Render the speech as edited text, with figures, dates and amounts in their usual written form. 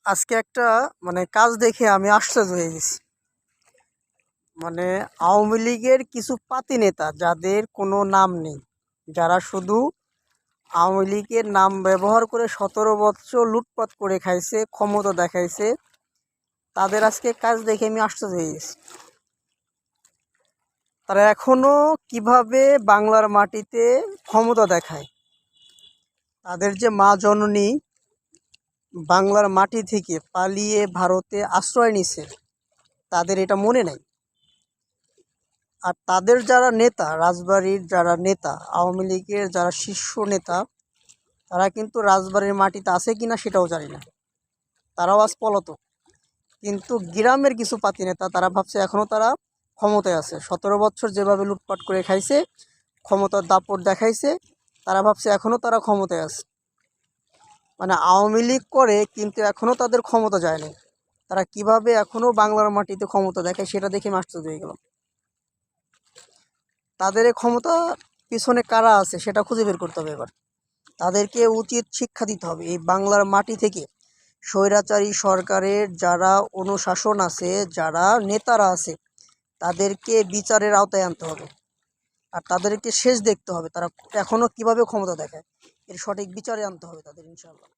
আজকে একটা কাজ দেখে আমি আশ্চর্য হয়ে গেছি। আওয়ামী লীগের কিছু পাতি নেতা যাদের কোনো নাম নেই, যারা শুধু আওয়ামী লীগের নাম ব্যবহার করে 17 বছর লুটপাট করে খাইছে, ক্ষমতা দেখাইছে, তাদের আজকে কাজ দেখে আমি আশ্চর্য হয়ে গেছি। তারা এখনো কিভাবে বাংলার মাটিতে ক্ষমতা দেখায়। তাদের যে মা জননী বাংলার মাটি থেকে পালিয়ে ভারতে আশ্রয় নিছে, তাদের এটা মনে নাই। আর তাদের যারা নেতা, রাজবাড়ির যারা নেতা, আওয়ামী লীগের যারা শীর্ষ নেতা, তারা কিন্তু রাজবাড়ির মাটিতে আছে কিনা সেটাও জানি না, তারাও আজ পলাতক। কিন্তু গ্রামের কিছু পাতি নেতা তারা ভাবছে এখনও তারা ক্ষমতায় আছে। 17 বছর যেভাবে লুটপাট করে খাইছে, ক্ষমতার দাপট দেখাইছে, তারা ভাবছে এখনও তারা ক্ষমতায় আছে। আওয়ামী লীগ করে কিন্তু এখনও তাদের ক্ষমতা যায় না। তারা কিভাবে এখনও বাংলার মাটিতে ক্ষমতা দেখায় সেটা দেখে আমি আশ্চর্য হয়ে গেলাম। তাদের এই ক্ষমতা পিছনে কারা আছে সেটা খুঁজে বের করতে হবে। এবার তাদেরকে উচিত শিক্ষা দিতে হবে। এই বাংলার মাটি থেকে স্বৈরাচারী সরকারের যারা অনুশাসন আছে, যারা নেতারা আছে, তাদেরকে বিচারের আওতায় আনতে হবে। আর তাদেরকে শেষ দেখতে হবে তারা এখনও কিভাবে ক্ষমতা দেখায়, এর সঠিক বিচারে আনতে হবে তাদের, ইনশাআল্লাহ।